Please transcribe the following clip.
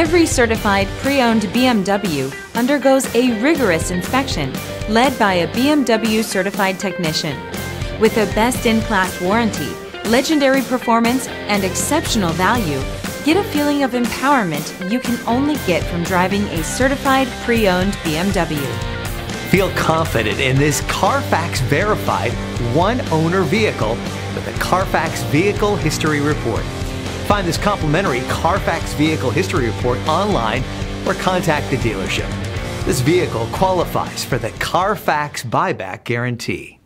Every certified pre-owned BMW undergoes a rigorous inspection led by a BMW certified technician. With a best-in-class warranty, legendary performance, and exceptional value, get a feeling of empowerment you can only get from driving a certified pre-owned BMW. Feel confident in this CARFAX verified one-owner vehicle with a CARFAX Vehicle History Report. Find this complimentary CARFAX Vehicle History Report online or contact the dealership. This vehicle qualifies for the CARFAX buyback guarantee.